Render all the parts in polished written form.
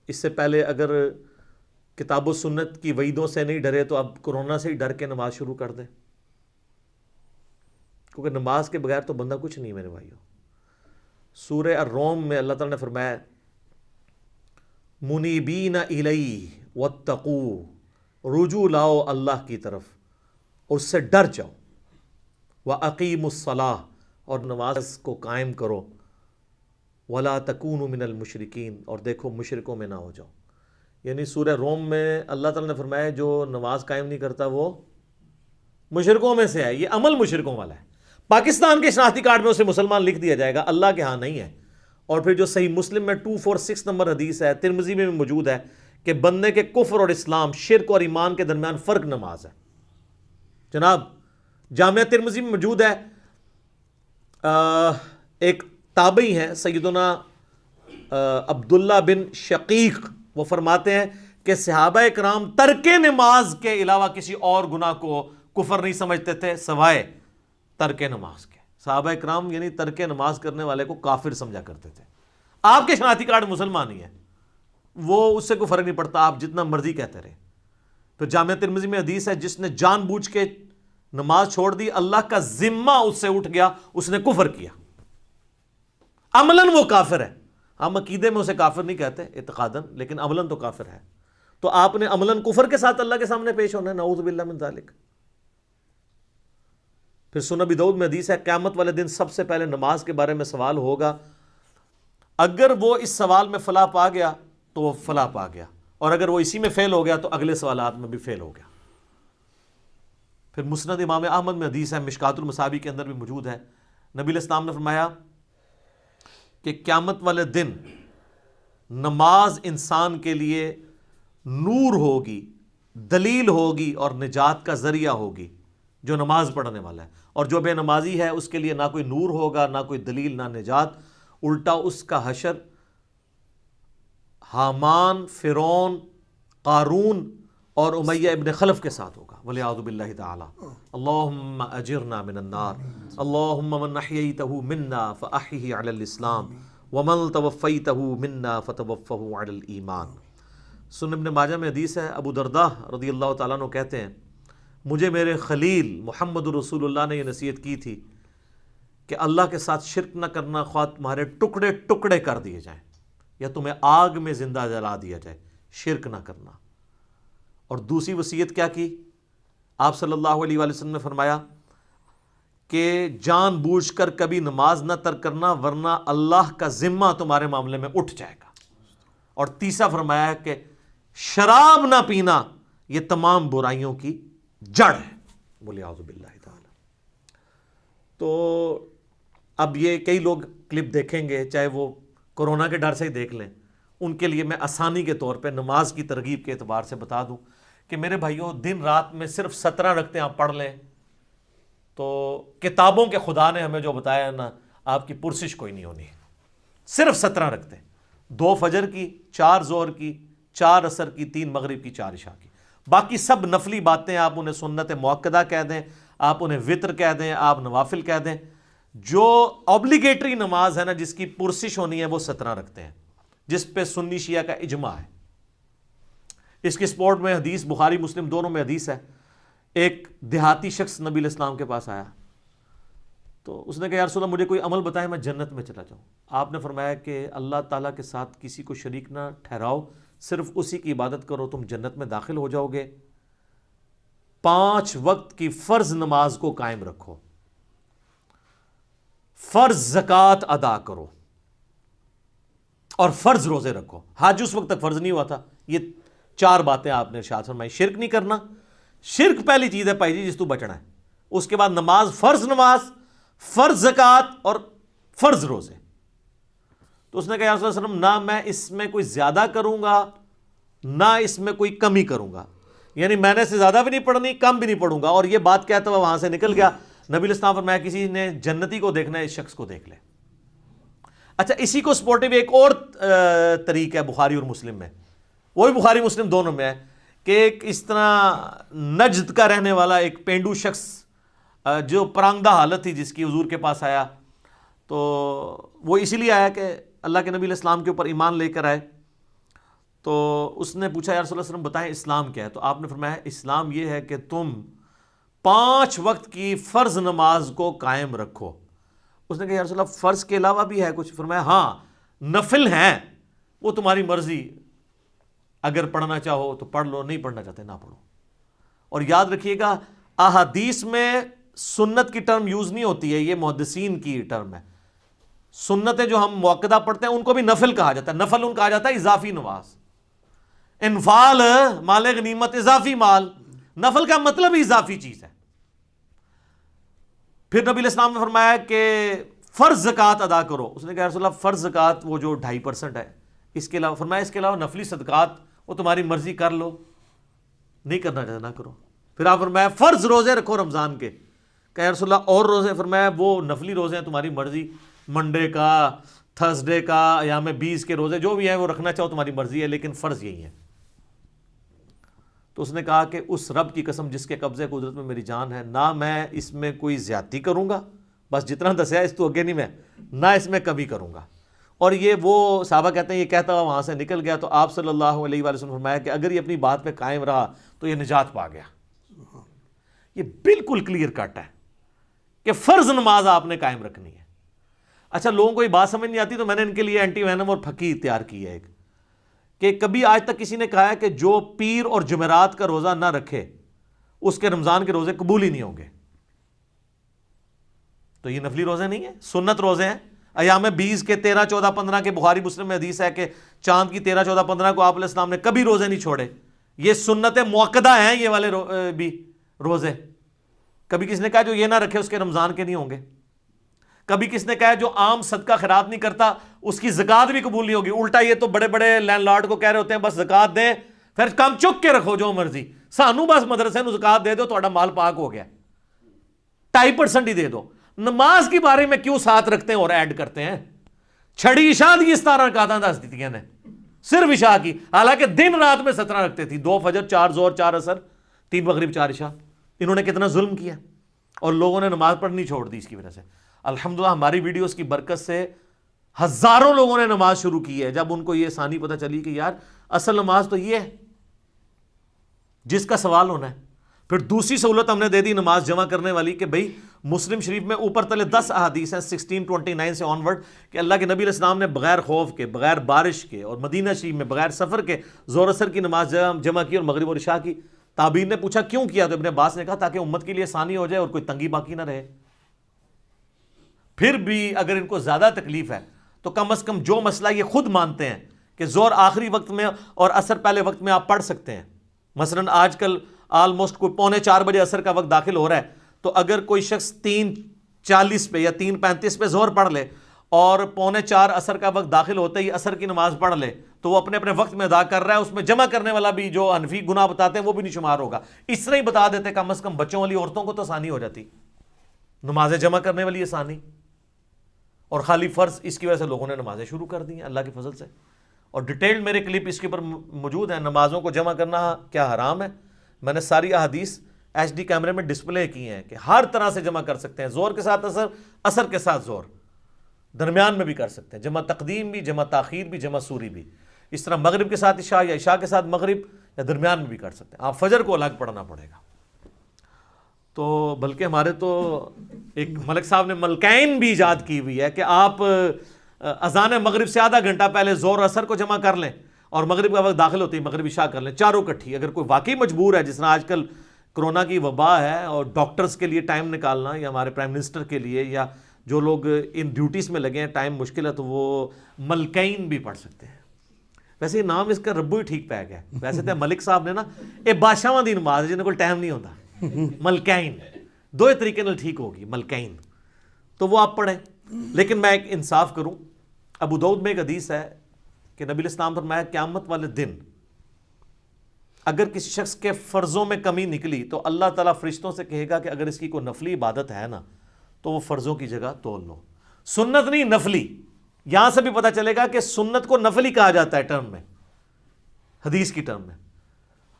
اس سے پہلے اگر کتاب و سنت کی وعیدوں سے نہیں ڈرے تو اب کورونا سے ہی ڈر کے نماز شروع کر دیں، کیونکہ نماز کے بغیر تو بندہ کچھ نہیں میرے بھائیوں۔ سورہ الروم میں اللہ تعالیٰ نے فرمایا منیبین الیہ واتقوا، رجوع لاؤ اللہ کی طرف اور اس سے ڈر جاؤ، وَأَقِيمُوا الصَّلَاةَ، اور نماز کو قائم کرو، وَلَا تَكُونُوا مِنَ الْمُشْرِكِينَ، اور دیکھو مشرکوں میں نہ ہو جاؤ۔ یعنی سورہ روم میں اللہ تعالیٰ نے فرمایا جو نماز قائم نہیں کرتا وہ مشرکوں میں سے ہے، یہ عمل مشرکوں والا ہے۔ پاکستان کے شناختی کارڈ میں اسے مسلمان لکھ دیا جائے گا، اللہ کے ہاں نہیں ہے۔ اور پھر جو صحیح مسلم میں 246 نمبر حدیث ہے، ترمذی میں بھی موجود ہے کہ بندے کے کفر اور اسلام، شرک اور ایمان کے درمیان فرق نماز ہے۔ جناب جامعہ ترمذی میں موجود ہے، ایک تابعی ہیں سیدنا عبداللہ بن شقیق، وہ فرماتے ہیں کہ صحابہ کرام ترک نماز کے علاوہ کسی اور گناہ کو کفر نہیں سمجھتے تھے سوائے ترک نماز کے۔ صحابہ کرام یعنی ترک نماز کرنے والے کو کافر سمجھا کرتے تھے۔ آپ کے شناختی کارڈ مسلمان ہی ہے، وہ اس سے کوئی فرق نہیں پڑتا، آپ جتنا مرضی کہتے رہے۔ پھر جامعہ ترمذی میں حدیث ہے جس نے جان بوجھ کے نماز چھوڑ دی، اللہ کا ذمہ اس سے اٹھ گیا، اس نے کفر کیا، عملاً وہ کافر ہے۔ ہم عقیدے میں اسے کافر نہیں کہتے اعتقاداً، لیکن عملاً تو کافر ہے۔ تو آپ نے عملاً کفر کے ساتھ اللہ کے سامنے پیش ہونا ہے، نعوذ باللہ من ذالک۔ پھر سنن ابی داؤد میں حدیث ہے قیامت والے دن سب سے پہلے نماز کے بارے میں سوال ہوگا، اگر وہ اس سوال میں فلاح پا گیا تو وہ فلاح پا گیا، اور اگر وہ اسی میں فیل ہو گیا تو اگلے سوالات میں بھی فیل ہو گیا۔ پھر مسند امام احمد میں حدیث ہے، مشکات المصابیح کے اندر بھی موجود ہے، نبی علیہ السلام نے فرمایا کہ قیامت والے دن نماز انسان کے لیے نور ہوگی، دلیل ہوگی اور نجات کا ذریعہ ہوگی، جو نماز پڑھنے والا ہے، اور جو بے نمازی ہے اس کے لیے نہ کوئی نور ہوگا، نہ کوئی دلیل، نہ نجات، الٹا اس کا حشر حامان، فرعون، قارون اور امیہ ابن خلف کے ساتھ ہوگا، والعیاذ باللہ تعالی۔ اللہم اجرنا من النار، اللہم من احییتہ منا فاحیہ علی الاسلام ومن توفیتہ منا فتوفہ علی الایمان۔ سنن ابن ماجہ میں حدیث ہے، ابو درداء رضی اللہ تعالیٰ عنہ کہتے ہیں مجھے میرے خلیل محمد رسول اللہ نے یہ نصیحت کی تھی کہ اللہ کے ساتھ شرک نہ کرنا، خواہ تمہارے ٹکڑے ٹکڑے کر دیے جائیں یا تمہیں آگ میں زندہ جلا دیا جائے، شرک نہ کرنا۔ اور دوسری وصیت کیا کی؟ آپ صلی اللہ علیہ وآلہ وسلم نے فرمایا کہ جان بوجھ کر کبھی نماز نہ ترک کرنا ورنہ اللہ کا ذمہ تمہارے معاملے میں اٹھ جائے گا۔ اور تیسرا فرمایا کہ شراب نہ پینا یہ تمام برائیوں کی جڑ ہے، والعیاذ باللہ تعالی۔ تو اب یہ کئی لوگ کلپ دیکھیں گے، چاہے وہ کورونا کے ڈر سے ہی دیکھ لیں، ان کے لیے میں آسانی کے طور پہ نماز کی ترغیب کے اعتبار سے بتا دوں کہ میرے بھائیوں دن رات میں صرف 17 رکعتیں آپ پڑھ لیں تو کتابوں کے خدا نے ہمیں جو بتایا نا، آپ کی پرسش کوئی نہیں ہونی۔ صرف 17 رکعتیں، 2 فجر کی، 4 ظہر کی، 4 عصر کی، 3 مغرب کی، 4 عشاء کی۔ باقی سب نفلی باتیں، آپ انہیں سنت مؤکدہ کہہ دیں، آپ انہیں وطر کہہ دیں، آپ نوافل کہہ دیں۔ جو اوبلیگیٹری نماز ہے نا، جس کی پرسش ہونی ہے، وہ 17 رکھتے ہیں، جس پہ سنی شیعہ کا اجماع ہے۔ اس کی سپورٹ میں حدیث بخاری مسلم دونوں میں حدیث ہے، ایک دیہاتی شخص نبی علیہ السلام کے پاس آیا تو اس نے کہا یا رسول اللہ مجھے کوئی عمل بتائیں میں جنت میں چلا جاؤں۔ آپ نے فرمایا کہ اللہ تعالیٰ کے ساتھ کسی کو شریک نہ ٹھہراؤ، صرف اسی کی عبادت کرو، تم جنت میں داخل ہو جاؤ گے۔ 5 وقت کی فرض نماز کو قائم رکھو، فرض زکوٰۃ ادا کرو اور فرض روزے رکھو۔ حج اس وقت تک فرض نہیں ہوا تھا۔ یہ 4 باتیں آپ نے ارشاد فرمائی۔ شرک نہیں کرنا، شرک پہلی چیز ہے بھائی جی جس تو بچنا ہے۔ اس کے بعد نماز، فرض زکوٰۃ اور فرض روزے۔ تو اس نے کہا یا رسول اللہ صلی اللہ علیہ وسلم نہ میں اس میں کوئی زیادہ کروں گا نہ اس میں کوئی کمی کروں گا، یعنی میں نے سے زیادہ بھی نہیں پڑھنی، کم بھی نہیں پڑھوں گا۔ اور یہ بات کہتا ہوا وہاں سے نکل گیا۔ نبی علیہ السلام فرمایا کسی نے جنتی کو دیکھنا ہے اس شخص کو دیکھ لے۔ اچھا، اسی کو سپورٹیو ایک اور طریقہ ہے بخاری اور مسلم میں، وہ بھی بخاری مسلم دونوں میں ہے، کہ ایک اس طرح نجد کا رہنے والا ایک پینڈو شخص جو پرانگدہ حالت تھی جس کی حضور کے پاس آیا، تو وہ اسی لیے آیا کہ اللہ کے نبی علیہ السلام کے اوپر ایمان لے کر آئے۔ تو اس نے پوچھا یا رسول اللہ صلی اللہ علیہ وسلم بتائیں اسلام کیا ہے؟ تو آپ نے فرمایا اسلام یہ ہے کہ تم 5 وقت کی فرض نماز کو قائم رکھو۔ اس نے کہا یا رسول اللہ فرض کے علاوہ بھی ہے کچھ؟ فرمایا ہاں نفل ہیں، وہ تمہاری مرضی، اگر پڑھنا چاہو تو پڑھ لو، نہیں پڑھنا چاہتے نہ پڑھو۔ اور یاد رکھیے گا احادیث میں سنت کی ٹرم یوز نہیں ہوتی ہے، یہ محدثین کی ٹرم ہے۔ سنتیں جو ہم موقدہ پڑھتے ہیں ان کو بھی نفل کہا جاتا ہے، نفل ان کہا جاتا ہے اضافی نماز۔ انفال مال غنیمت اضافی مال، نفل کا مطلب ہی اضافی چیز ہے۔ پھر نبی علیہ السلام نے فرمایا کہ فرض زکوٰۃ ادا کرو۔ اس نے کہا رسول اللہ فرض زکوٰۃ وہ جو 2.5% ہے، اس کے علاوہ فرمایا اس کے علاوہ نفلی صدقات وہ تمہاری مرضی کر لو، نہیں کرنا چاہتے نہ کرو۔ پھر آپ فرمایا فرض روزے رکھو رمضان کے۔ کہا رسول اللہ اور روزے؟ فرمایا وہ نفلی روزے ہیں تمہاری مرضی، منڈے کا، تھرسڈے کا، ایام 20 کے روزے جو بھی ہیں وہ رکھنا چاہو تمہاری مرضی ہے، لیکن فرض یہی ہے۔ تو اس نے کہا کہ اس رب کی قسم جس کے قبضے قدرت میں میری جان ہے، نہ میں اس میں کوئی زیادتی کروں گا، بس جتنا دسیا اس تو اگے نہیں میں، نہ اس میں کمی کروں گا۔ اور یہ وہ صحابہ کہتے ہیں یہ کہتا ہوا وہاں سے نکل گیا، تو آپ صلی اللہ علیہ وآلہ وسلم نے فرمایا کہ اگر یہ اپنی بات پہ قائم رہا تو یہ نجات پا گیا۔ یہ بالکل کلیئر کٹ ہے کہ فرض نماز آپ نے قائم رکھنی ہے۔ اچھا لوگوں کو یہ بات سمجھ نہیں آتی، تو میں نے ان کے لیے اینٹی وینم اور پھکی تیار کی ہے ایک، کہ کبھی آج تک کسی نے کہا ہے کہ جو پیر اور جمعرات کا روزہ نہ رکھے اس کے رمضان کے روزے قبول ہی نہیں ہوں گے۔ تو یہ نفلی روزے نہیں ہیں، سنت روزے ہیں۔ ایام 20 کے 13، 14، 15 کے بخاری مسلم میں حدیث ہے کہ چاند کی 13، 14، 15 کو آپ علیہ السلام نے کبھی روزے نہیں چھوڑے۔ یہ سنت موقدہ ہیں یہ والے بھی روزے۔ کبھی کس نے کہا جو یہ نہ رکھے اس کے رمضان کے نہیں ہوں گے۔ کبھی کس نے کہا جو عام صدقہ خیرات نہیں کرتا اس کی زکوٰۃ بھی قبول نہیں ہوگی۔ الٹا یہ تو بڑے بڑے لینڈ لارڈ کو کہہ رہے ہوتے ہیں بس زکوٰۃ دیں، پھر کم چک کے رکھو جو مرضی، سانو بس مدرسے نو زکوٰۃ دے دو تہاڈا مال پاک ہو گیا، 2.5% ہی دے دو۔ نماز کے بارے میں کیوں ساتھ رکھتے ہیں اور ایڈ کرتے ہیں؟ چھڑی عشاء دی 17 رکعتاں دس دیتیاں نے صرف عشاء کی، حالانکہ دن رات میں 17 رکھتے تھی، 2 فجر، 4 ظہر، 4 عصر، 3 مغرب، 4 عشاء۔ انہوں نے کتنا ظلم کیا، اور لوگوں نے نماز پڑھنی چھوڑ دی اس کی وجہ سے۔ الحمدللہ ہماری ویڈیوز کی برکت سے ہزاروں لوگوں نے نماز شروع کی ہے، جب ان کو یہ آسانی پتہ چلی کہ یار اصل نماز تو یہ ہے جس کا سوال ہونا ہے۔ پھر دوسری سہولت ہم نے دے دی نماز جمع کرنے والی، کہ بھئی مسلم شریف میں اوپر تلے 10 احادیث ہیں 1629 سے آن ورڈ کہ اللہ کے نبی علیہ السلام نے بغیر خوف کے، بغیر بارش کے، اور مدینہ شریف میں بغیر سفر کے ظہر اثر کی نماز جمع کی اور مغرب اور عشاء کی۔ تابعین نے پوچھا کیوں کیا؟ تو ابن عباس نے کہا تاکہ امت کے لیے آسانی ہو جائے اور کوئی تنگی باقی نہ رہے۔ پھر بھی اگر ان کو زیادہ تکلیف ہے تو کم از کم جو مسئلہ یہ خود مانتے ہیں کہ ظہر آخری وقت میں اور عصر پہلے وقت میں آپ پڑھ سکتے ہیں، مثلا آج کل آلموسٹ کوئی 3:45 بجے عصر کا وقت داخل ہو رہا ہے، تو اگر کوئی شخص 3:40 پہ یا 3:35 پہ ظہر پڑھ لے اور 3:45 عصر کا وقت داخل ہوتے ہی عصر کی نماز پڑھ لے تو وہ اپنے اپنے وقت میں ادا کر رہا ہے، اس میں جمع کرنے والا بھی جو حنفی گناہ بتاتے ہیں وہ بھی نہیں شمار ہوگا۔ اس طرح ہی بتا دیتے کم از کم بچوں والی عورتوں کو تو آسانی ہو جاتی، نمازیں جمع کرنے والی آسانی، اور خالی فرض اس کی وجہ سے لوگوں نے نمازیں شروع کر دی ہیں اللہ کے فضل سے۔ اور ڈیٹیلڈ میرے کلپ اس کے اوپر موجود ہیں، نمازوں کو جمع کرنا کیا حرام ہے، میں نے ساری احادیث HD کیمرے میں ڈسپلے کی ہیں کہ ہر طرح سے جمع کر سکتے ہیں، ظہر کے ساتھ عصر، عصر کے ساتھ ظہر، درمیان میں بھی کر سکتے ہیں، جمع تقدیم بھی، جمع تاخیر بھی، جمع سوری بھی، اس طرح مغرب کے ساتھ عشاء یا عشاء کے ساتھ مغرب یا درمیان میں بھی کر سکتے ہیں۔ آپ فجر کو الگ پڑھنا پڑے گا۔ تو بلکہ ہمارے تو ایک ملک صاحب نے ملکین بھی ایجاد کی ہوئی ہے کہ آپ اذان مغرب سے آدھا گھنٹہ پہلے ظہر عصر کو جمع کر لیں اور مغرب کا وقت داخل ہوتے ہی مغرب عشاء کر لیں، چاروں کٹھی۔ اگر کوئی واقعی مجبور ہے، جس طرح آج کل کرونا کی وبا ہے اور ڈاکٹرز کے لیے ٹائم نکالنا، یا ہمارے پرائم منسٹر کے لیے، یا جو لوگ ان ڈیوٹیز میں لگے ہیں ٹائم مشکل ہے، تو وہ ملکین بھی پڑھ سکتے ہیں۔ ویسے یہ نام اس کا ربو ہی ٹھیک پہ گیا، ویسے تو ملک صاحب نے نا یہ بادشاہاں دی نماز ہے جنہیں کوئی ٹائم نہیں ہوتا، ملکین دو طریقے نال ٹھیک ہوگی، ملکین، تو وہ آپ پڑھیں۔ لیکن میں ایک انصاف کروں، ابو داؤد میں ایک حدیث ہے کہ نبی علیہ السلام فرمایا قیامت والے دن اگر کسی شخص کے فرضوں میں کمی نکلی تو اللہ تعالیٰ فرشتوں سے کہے گا کہ اگر اس کی کوئی نفلی عبادت ہے نا تو وہ فرضوں کی جگہ تول لو۔ سنت نہیں، نفلی۔ یہاں سے بھی پتہ چلے گا کہ سنت کو نفلی کہا جاتا ہے ٹرم میں، حدیث کی ٹرم میں۔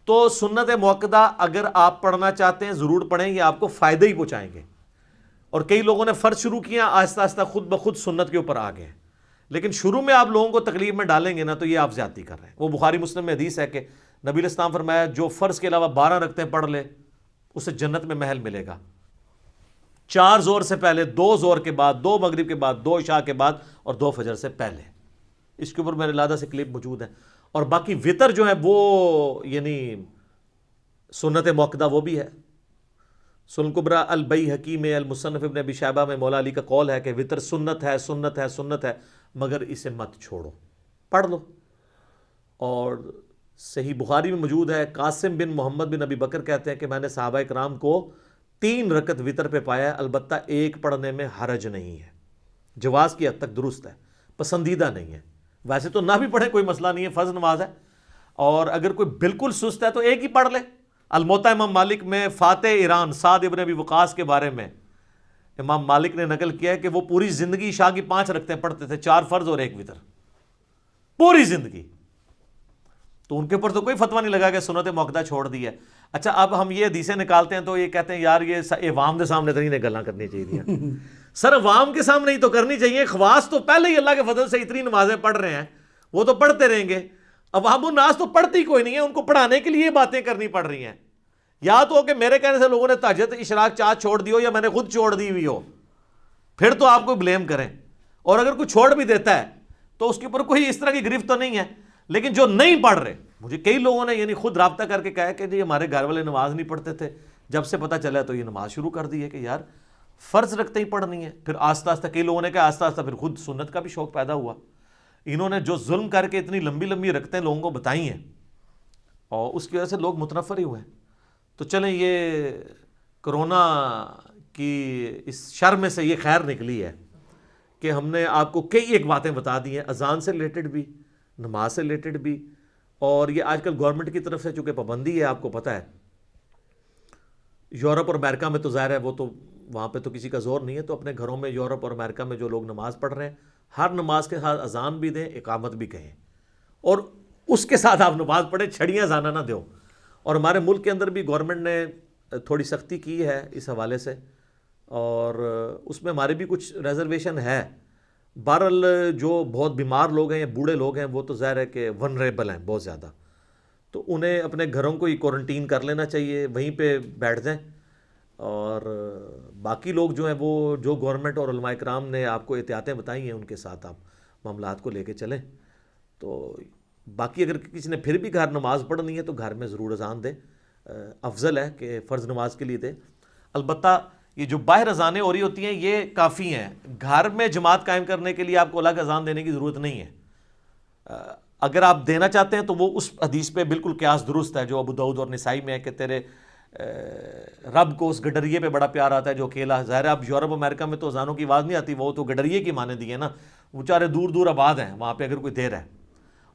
تو سنت موقدہ اگر آپ پڑھنا چاہتے ہیں ضرور پڑھیں، یہ آپ کو فائدہ ہی پہنچائیں گے۔ اور کئی لوگوں نے فرض شروع کیا، آہستہ آہستہ خود بخود سنت کے اوپر آ گئے، لیکن شروع میں آپ لوگوں کو تکلیف میں ڈالیں گے نا تو یہ آپ زیادتی کر رہے ہیں۔ وہ بخاری مسلم میں حدیث ہے کہ نبی علیہ السلام فرمایا جو فرض کے علاوہ 12 رکعتیں پڑھ لے اسے جنت میں محل ملے گا، 4 زور سے پہلے، 2 زور کے بعد، 2 مغرب کے بعد، 2 عشاء کے بعد اور 2 فجر سے پہلے۔ اس کے اوپر میرے لادہ سے کلپ موجود ہے۔ اور باقی وطر جو ہے وہ یعنی سنت موقدہ وہ بھی ہے۔ سنن کبریٰ البیہقی میں، المصنف ابن ابی شیبہ میں مولا علی کا قول ہے کہ وطر سنت ہے، سنت ہے، سنت ہے، مگر اسے مت چھوڑو، پڑھ لو۔ اور صحیح بخاری میں موجود ہے، قاسم بن محمد بن ابی بکر کہتے ہیں کہ میں نے صحابہ کرام کو 3 رکعت وطر پہ پایا ہے، البتہ ایک پڑھنے میں حرج نہیں ہے، جواز کی حد تک درست ہے، پسندیدہ نہیں ہے۔ ویسے تو نہ بھی پڑھے کوئی مسئلہ نہیں ہے، فرض نماز ہے، اور اگر کوئی بالکل سست ہے تو ایک ہی پڑھ لے۔ الموطا امام مالک میں فاتح ایران سعد ابن ابی وقاص کے بارے میں امام مالک نے نقل کیا ہے کہ وہ پوری زندگی عشاء کی 5 رکعتیں پڑھتے تھے، 4 فرض اور 1 وطر، پوری زندگی۔ تو ان کے اوپر تو کوئی فتویٰ نہیں لگا کہ سنت موقدہ چھوڑ دی ہے۔ اچھا اب ہم یہ حدیثیں نکالتے ہیں تو یہ کہتے ہیں یار یہ عوام کے سامنے تو نہیں گلاں کرنی چاہیے۔ سر عوام کے سامنے ہی تو کرنی چاہیے، خواص تو پہلے ہی اللہ کے فضل سے اتنی نمازیں پڑھ رہے ہیں، وہ تو پڑھتے رہیں گے۔ عوام الناس تو پڑھتی کوئی نہیں ہے، ان کو پڑھانے کے لیے باتیں کرنی پڑ رہی ہیں۔ یا تو کہ میرے کہنے سے لوگوں نے تہجد اشراق چاہ چھوڑ دی ہو، یا میں نے خود چھوڑ دی ہوئی ہو، پھر تو آپ کو بلیم کریں۔ اور اگر کوئی چھوڑ بھی دیتا ہے تو اس کے اوپر کوئی اس طرح کی گرفت تو نہیں ہے۔ لیکن جو نہیں پڑھ رہے، مجھے کئی لوگوں نے یعنی خود رابطہ کر کے کہا کہ جی ہمارے گھر والے نماز نہیں پڑھتے تھے، جب سے پتہ چلا تو یہ نماز شروع کر دی ہے کہ یار فرض رکھتے ہی پڑھنی ہے۔ پھر آہستہ آہستہ کئی لوگوں نے کہا آہستہ آہستہ پھر خود سنت کا بھی شوق پیدا ہوا۔ انہوں نے جو ظلم کر کے اتنی لمبی لمبی رکھتے لوگوں کو بتائی ہیں، اور اس کی وجہ سے لوگ متنفر ہی ہوئے ہیں۔ تو چلیں یہ کرونا کی اس شر میں سے یہ خیر نکلی ہے کہ ہم نے آپ کو کئی ایک باتیں بتا دی ہیں، اذان سے ریلیٹڈ بھی، نماز سے ریلیٹڈ بھی، اور یہ آج کل گورنمنٹ کی طرف سے چونکہ پابندی ہے، آپ کو پتہ ہے یورپ اور امریکہ میں تو ظاہر ہے وہ تو وہاں پہ تو کسی کا زور نہیں ہے، تو اپنے گھروں میں یورپ اور امریکہ میں جو لوگ نماز پڑھ رہے ہیں ہر نماز کے ساتھ اذان بھی دیں، اقامت بھی کہیں، اور اس کے ساتھ آپ نماز پڑھیں، چھڑیاں زانہ نہ دو۔ اور ہمارے ملک کے اندر بھی گورنمنٹ نے تھوڑی سختی کی ہے اس حوالے سے، اور اس میں ہمارے بھی کچھ ریزرویشن ہے۔ بہرحال جو بہت بیمار لوگ ہیں یا بوڑھے لوگ ہیں وہ تو ظاہر ہے کہ ونریبل ہیں بہت زیادہ، تو انہیں اپنے گھروں کو ہی کوارنٹین کر لینا چاہیے، وہیں پہ بیٹھ جائیں۔ اور باقی لوگ جو ہیں وہ جو گورنمنٹ اور علماء کرام نے آپ کو احتیاطیں بتائی ہیں ان کے ساتھ آپ معاملات کو لے کے چلیں۔ تو باقی اگر کسی نے پھر بھی گھر نماز پڑھنی ہے تو گھر میں ضرور اذان دے، افضل ہے کہ فرض نماز کے لیے دے۔ البتہ یہ جو باہر اذانیں ہو رہی ہوتی ہیں یہ کافی ہیں، گھر میں جماعت قائم کرنے کے لیے آپ کو الگ اذان دینے کی ضرورت نہیں ہے۔ اگر آپ دینا چاہتے ہیں تو وہ اس حدیث پہ بالکل قیاس درست ہے جو ابو داؤد اور نسائی میں ہے کہ تیرے رب کو اس گڈریے پہ بڑا پیار آتا ہے جو اکیلا۔ ظاہر ہے اب یورپ امریکہ میں تو اذانوں کی آواز نہیں آتی، وہ تو گڈریے کی مانے دی ہے نا، وہ بیچارے دور دور آباد ہیں، وہاں پہ اگر کوئی دیر ہے۔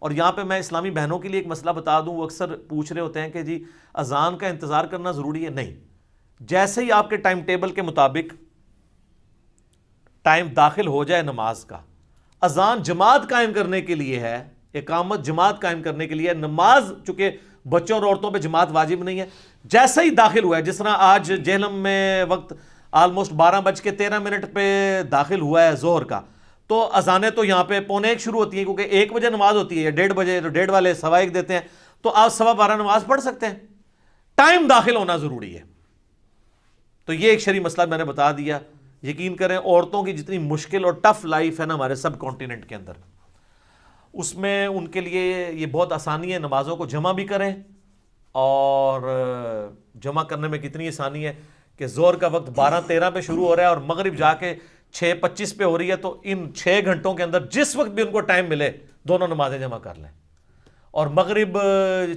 اور یہاں پہ میں اسلامی بہنوں کے لیے ایک مسئلہ بتا دوں، وہ اکثر پوچھ رہے ہوتے ہیں کہ جی اذان کا انتظار کرنا ضروری ہے؟ نہیں، جیسے ہی آپ کے ٹائم ٹیبل کے مطابق ٹائم داخل ہو جائے نماز کا، اذان جماعت قائم کرنے کے لیے ہے، اقامت جماعت قائم کرنے کے لیے، نماز چونکہ بچوں اور عورتوں پہ جماعت واجب نہیں ہے، جیسے ہی داخل ہوا ہے، جس طرح آج جہلم میں وقت آلموسٹ 12:13 پہ داخل ہوا ہے ظہر کا، تو اذانیں تو یہاں پہ 1:45 شروع ہوتی ہیں کیونکہ 1 بجے نماز ہوتی ہے یا 1:30 بجے، تو 1:30 والے 1:15 دیتے ہیں، تو آپ 12:15 نماز پڑھ سکتے ہیں۔ ٹائم داخل ہونا ضروری ہے۔ تو یہ ایک شرعی مسئلہ میں نے بتا دیا۔ یقین کریں عورتوں کی جتنی مشکل اور ٹف لائف ہے نا ہمارے سب کانٹیننٹ کے اندر، اس میں ان کے لیے یہ بہت آسانی ہے، نمازوں کو جمع بھی کریں، اور جمع کرنے میں کتنی آسانی ہے کہ ظہر کا وقت 12:13 پہ شروع ہو رہا ہے اور مغرب جا کے 6:25 پہ ہو رہی ہے، تو ان 6 گھنٹوں کے اندر جس وقت بھی ان کو ٹائم ملے دونوں نمازیں جمع کر لیں۔ اور مغرب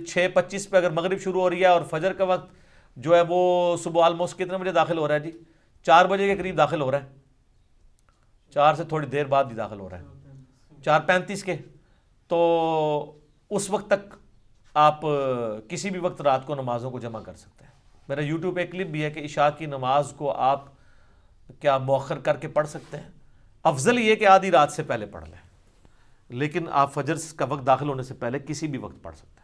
6:25 پہ اگر مغرب شروع ہو رہی ہے اور فجر کا وقت جو ہے وہ صبح آلموسٹ کتنے بجے داخل ہو رہا ہے جی؟ 4 بجے کے قریب داخل ہو رہا ہے، 4 سے تھوڑی دیر بعد ہی داخل ہو رہا ہے، 4:35 کے، تو اس وقت تک آپ کسی بھی وقت رات کو نمازوں کو جمع کر سکتے ہیں۔ میرا یوٹیوب پہ کلپ بھی ہے کہ عشاء کی نماز کو آپ کیا مؤخر کر کے پڑھ سکتے ہیں، افضل یہ کہ آدھی رات سے پہلے پڑھ لیں، لیکن آپ فجر کا وقت داخل ہونے سے پہلے کسی بھی وقت پڑھ سکتے ہیں۔